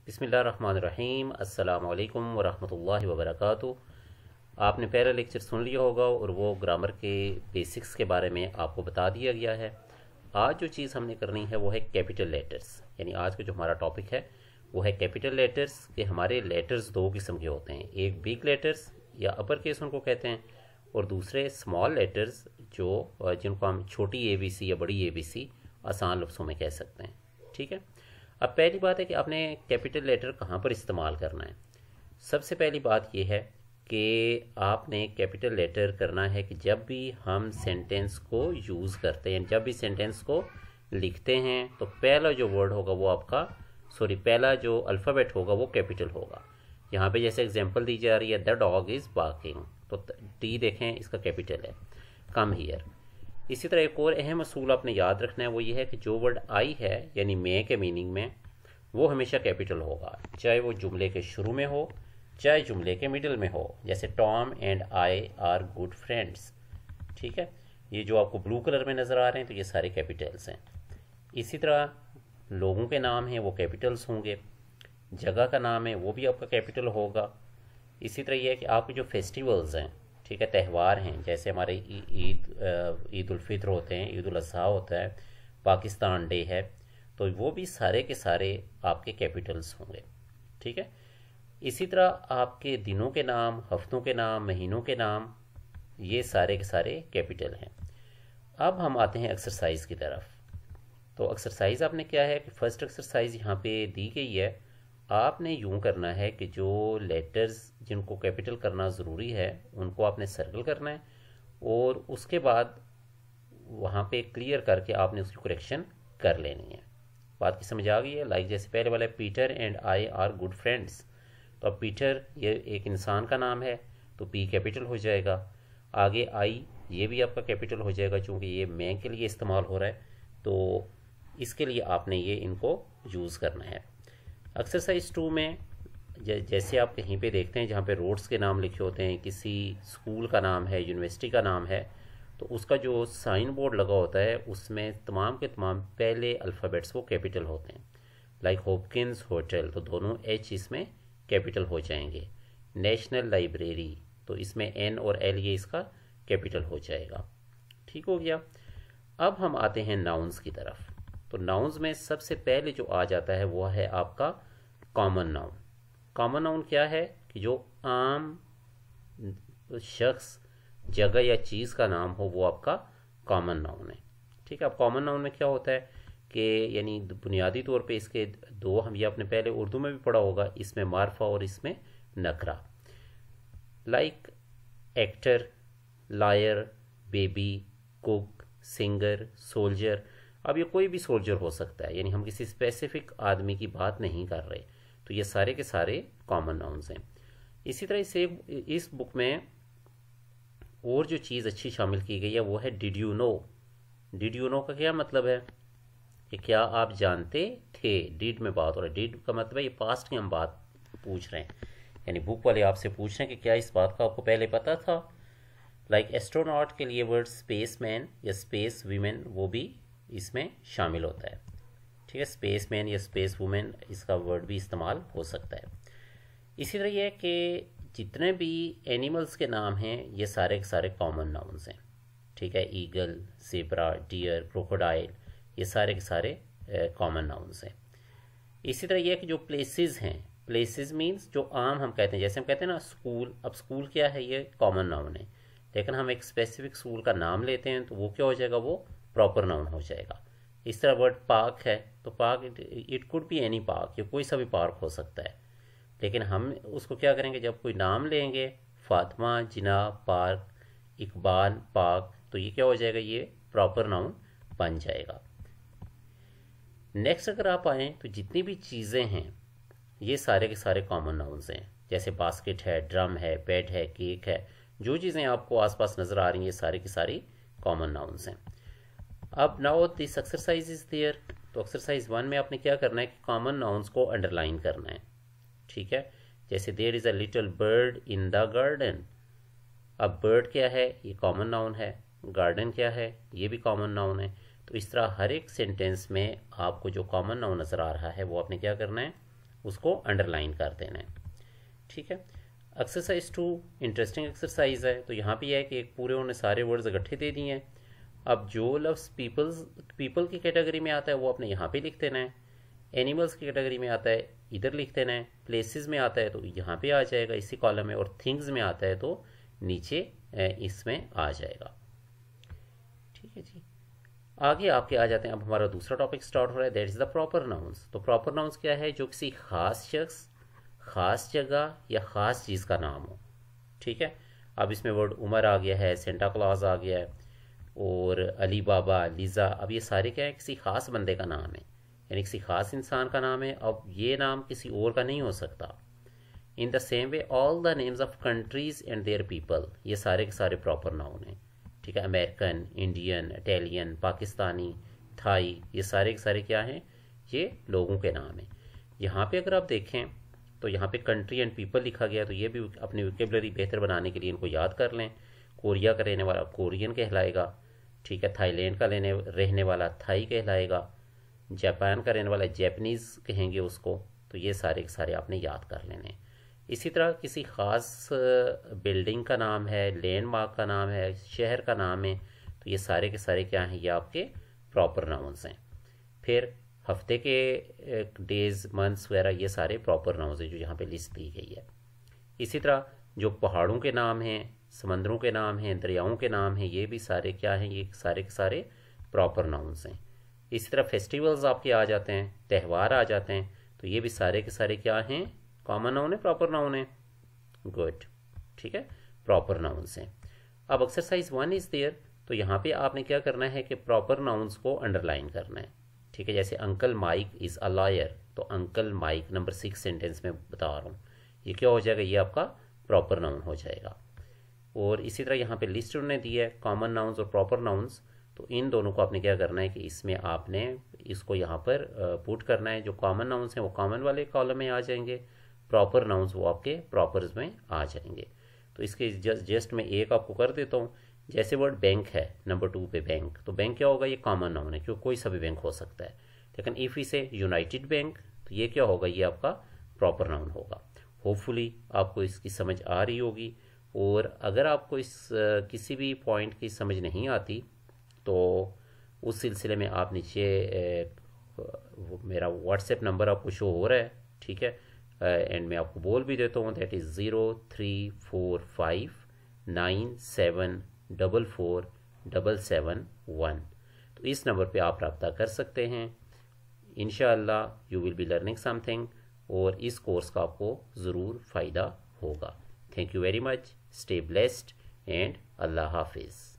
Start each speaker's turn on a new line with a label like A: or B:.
A: बिस्मिल्लाहिर्रहमानिर्रहीम। अस्सलाम वालेकुम वरहमतुल्लाहि वबरकातुहू। आपने पहला लेक्चर सुन लिया होगा और वो ग्रामर के बेसिक्स के बारे में आपको बता दिया गया है। आज जो चीज़ हमने करनी है वो है कैपिटल लेटर्स, यानी आज का जो हमारा टॉपिक है वो है कैपिटल लेटर्स के हमारे लेटर्स दो किस्म के होते हैं, एक बिग लेटर्स या अपर केस उनको कहते हैं और दूसरे स्मॉल लेटर्स जो जिनको हम छोटी ABC या बड़ी ABC आसान लफ्ज़ों में कह सकते हैं। ठीक है, अब पहली बात है कि आपने कैपिटल लेटर कहाँ पर इस्तेमाल करना है। सबसे पहली बात यह है कि आपने कैपिटल लेटर करना है कि जब भी हम सेंटेंस को यूज़ करते हैं, जब भी सेंटेंस को लिखते हैं तो पहला जो वर्ड होगा वो पहला जो अल्फ़ाबेट होगा वो कैपिटल होगा। यहाँ पे जैसे एग्जांपल दी जा रही है, द डॉग इज़ बार्किंग, तो टी देखें इसका कैपिटल है, कम हियर। इसी तरह एक और अहम असूल आपने याद रखना है, वो ये है कि जो वर्ड आई है यानी मैं के मीनिंग में वो हमेशा कैपिटल होगा, चाहे वो जुमले के शुरू में हो चाहे जुमले के मिडिल में हो। जैसे Tom and I R good friends. ठीक है, ये जो आपको ब्लू कलर में नज़र आ रहे हैं तो ये सारे कैपिटल्स हैं। इसी तरह लोगों के नाम हैं वो कैपिटल्स होंगे, जगह का नाम है वो भी आपका कैपिटल होगा। इसी तरह ये है कि आपके जो फेस्टिवल्स हैं, ठीक है, त्यौहार हैं, जैसे हमारे ईद उल फित्र होते हैं, ईद उल अज़हा होता है, पाकिस्तान डे है, तो वो भी सारे के सारे आपके कैपिटल्स होंगे। ठीक है, इसी तरह आपके दिनों के नाम, हफ्तों के नाम, महीनों के नाम, ये सारे के सारे कैपिटल हैं। अब हम आते हैं एक्सरसाइज की तरफ। तो एक्सरसाइज आपने क्या है कि फर्स्ट एक्सरसाइज यहाँ पे दी गई है, आपने यूं करना है कि जो लेटर्स जिनको कैपिटल करना ज़रूरी है उनको आपने सर्कल करना है और उसके बाद वहाँ पे क्लियर करके आपने उसकी करेक्शन कर लेनी है। बात की समझ आ गई है? लाइक जैसे पहले वाला Peter and I R good friends, तो अब पीटर ये एक इंसान का नाम है तो पी कैपिटल हो जाएगा, आगे आई ये भी आपका कैपिटल हो जाएगा चूँकि ये मैं के लिए इस्तेमाल हो रहा है, तो इसके लिए आपने ये इनको यूज़ करना है। एक्सरसाइज 2 में जैसे आप कहीं पे देखते हैं जहाँ पे रोड्स के नाम लिखे होते हैं, किसी स्कूल का नाम है, यूनिवर्सिटी का नाम है, तो उसका जो साइन बोर्ड लगा होता है उसमें तमाम के तमाम पहले अल्फ़ाबेट्स वो कैपिटल होते हैं। लाइक हॉपकिंस होटल, तो दोनों एच इसमें कैपिटल हो जाएंगे। नेशनल लाइब्रेरी, तो इसमें एन और एल ये इसका कैपिटल हो जाएगा। ठीक हो गया। अब हम आते हैं नाउन्स की तरफ। तो नाउन्स में सबसे पहले जो आ जाता है वो है आपका कॉमन नाउन। कॉमन नाउन क्या है कि जो आम शख्स, जगह या चीज़ का नाम हो वो आपका कॉमन नाउन है। ठीक है, अब कॉमन नाउन में क्या होता है कि यानी बुनियादी तौर पे इसके दो, हम ये आपने पहले उर्दू में भी पढ़ा होगा, इसमें मार्फा और इसमें नकरा। Like actor, liar, baby, cook, singer, soldier. अब ये कोई भी सोल्जर हो सकता है, यानी हम किसी स्पेसिफिक आदमी की बात नहीं कर रहे, तो ये सारे के सारे कॉमन नाउन्स हैं। इसी तरह इस बुक में और जो चीज़ अच्छी शामिल की गई है वो है did you know. Did you know का क्या मतलब है कि क्या आप जानते थे। डिड में बात हो रही है, डिड का मतलब है ये पास्ट की हम बात पूछ रहे हैं, यानी बुक वाले आपसे पूछ रहे हैं कि क्या इस बात का आपको पहले पता था। लाइक एस्ट्रोनॉट के लिए वर्ड स्पेसमैन या स्पेस वीमेन वो भी इसमें शामिल होता है। ठीक है, स्पेसमैन या स्पेस वुमेन इसका वर्ड भी इस्तेमाल हो सकता है। इसी तरह यह है कि जितने भी एनिमल्स के नाम हैं ये सारे के सारे कॉमन नाउन्स हैं। ठीक है, ईगल, ज़ेब्रा, डियर, क्रोकोडाइल, ये सारे के सारे कॉमन नाउन्स हैं। इसी तरह यह है कि जो प्लेसेस हैं, प्लेसेस मीन्स जो आम हम कहते हैं, जैसे हम कहते हैं ना स्कूल, अब स्कूल क्या है, ये कॉमन नाउन है, लेकिन हम एक स्पेसिफिक स्कूल का नाम लेते हैं तो वो क्या हो जाएगा, वो प्रॉपर नाउन हो जाएगा। इस तरह वर्ड पार्क है, तो park it could be any park, ये कोई सा भी पार्क हो सकता है, लेकिन हम उसको क्या करेंगे, जब कोई नाम लेंगे, फातिमा जिना पार्क, इकबाल पार्क, तो ये क्या हो जाएगा, ये प्रॉपर नाउन बन जाएगा। नेक्स्ट अगर आप आएँ तो जितनी भी चीज़ें हैं ये सारे के सारे कॉमन नाउन्स हैं। जैसे बास्केट है, ड्रम है, बेड है, केक है, जो चीज़ें आपको आसपास नज़र आ रही हैं ये सारी की सारी कॉमन नाउन्स हैं। अब now this exercise is there, तो एक्सरसाइज 1 में आपने क्या करना है कि कॉमन नाउन्स को अंडरलाइन करना है। ठीक है, जैसे there is a little bird in the garden. अब बर्ड क्या है, ये कॉमन नाउन है, गार्डन क्या है, ये भी कॉमन नाउन है। तो इस तरह हर एक सेंटेंस में आपको जो कॉमन नाउन नज़र आ रहा है वो आपने क्या करना है, उसको अंडरलाइन कर देना है। ठीक है। एक्सरसाइज 2 इंटरेस्टिंग एक्सरसाइज है। तो यहाँ पे यह है कि एक पूरे उन्होंने सारे वर्ड्स इकट्ठे दे दिए हैं। अब जो लफ्ज़ पीपल की कैटेगरी में आता है वो आपने यहाँ पे लिख देना है, एनिमल्स की कैटेगरी में आता है इधर लिख देना है, प्लेसेस में आता है तो यहाँ पे आ जाएगा इसी कॉलम में, और थिंग्स में आता है तो नीचे इसमें आ जाएगा। ठीक है जी। आगे आपके आ जाते हैं। अब हमारा दूसरा टॉपिक स्टार्ट हो रहा है, that is the proper nouns. तो प्रॉपर नाउन्स क्या है? जो किसी खास शख्स, खास जगह या ख़ास चीज़ का नाम हो। ठीक है। अब इसमें वर्ड उमर आ गया है, सेंटा क्लॉज आ गया है, और अली बाबा, लीज़ा। अब ये सारे क्या है? किसी ख़ास बंदे का नाम है, यानी किसी ख़ास इंसान का नाम है। अब ये नाम किसी और का नहीं हो सकता। In the same way all the names of countries and their people, ये सारे के सारे प्रॉपर नाउन हैं। ठीक है। American, Indian, Italian, Pakistani, Thai, ये सारे के सारे क्या हैं? ये लोगों के नाम हैं। यहाँ पे अगर आप देखें तो यहाँ पे कंट्री एंड पीपल लिखा गया, तो ये भी अपनी वोकेबलरी बेहतर बनाने के लिए इनको याद कर लें। कोरिया का रहने वाला कोरियन कहलाएगा। ठीक है। थाईलैंड का रहने वाला थाई कहलाएगा। जापान का रहने वाला जैपनीज़ कहेंगे उसको। तो ये सारे के सारे आपने याद कर लेने। इसी तरह किसी ख़ास बिल्डिंग का नाम है, लैंडमार्क का नाम है, शहर का नाम है, तो ये सारे के सारे क्या हैं? ये आपके प्रॉपर नाउन्स हैं। फिर हफ्ते के डेज, मंथ्स वगैरह, ये सारे प्रॉपर नाउन्स हैं जो यहाँ पे लिस्ट दी गई है। इसी तरह जो पहाड़ों के नाम हैं, समंदरों के नाम हैं, दरियाओं के नाम हैं, ये भी सारे क्या हैं? ये सारे के सारे प्रॉपर नाउन्स हैं। इसी तरह फेस्टिवल्स आपके आ जाते हैं, त्यौहार आ जाते हैं, तो ये भी सारे के सारे क्या हैं? कॉमन नाउन है, प्रॉपर नाउन है। गुड। ठीक है। प्रॉपर नाउन्स हैं। अब एक्सरसाइज 1 इज़ देयर। तो यहाँ पे आपने क्या करना है कि प्रॉपर नाउन्स को अंडरलाइन करना है। ठीक है। जैसे uncle mic is a lawyer, तो अंकल माइक नंबर 6 सेंटेंस में बता रहा हूँ, ये क्या हो जाएगा? ये आपका प्रॉपर नाउन हो जाएगा। और इसी तरह यहाँ पे लिस्ट उन्होंने दी है कॉमन नाउन्स और प्रॉपर नाउन्स, तो इन दोनों को आपने क्या करना है कि इसमें आपने इसको यहाँ पर पुट करना है। जो कॉमन नाउन्स हैं वो कॉमन वाले कॉलम में आ जाएंगे, प्रॉपर नाउन्स वो आपके प्रॉपर्स में आ जाएंगे। तो इसके जस्ट मैं एक आपको कर देता हूँ। जैसे वर्ड बैंक है नंबर 2 पे, बैंक, तो बैंक क्या होगा? ये कॉमन नाउन है क्योंकि कोई सा भी बैंक हो सकता है। लेकिन इफ़ इसे यूनाइटेड बैंक, तो ये क्या होगा? ये आपका प्रॉपर नाउन होगा। होपफुली आपको इसकी समझ आ रही होगी। और अगर आपको इस किसी भी पॉइंट की समझ नहीं आती तो उस सिलसिले में आप नीचे मेरा व्हाट्सएप नंबर आपको शो हो रहा है। ठीक है। एंड मैं आपको बोल भी देता हूँ, दैट इज़ 0345974477 तो इस नंबर पे आप रब्ता कर सकते हैं। इंशाअल्लाह you will be learning something, और इस कोर्स का आपको ज़रूर फ़ायदा होगा। Thank you very much. Stay blessed and अल्लाह हाफिज़।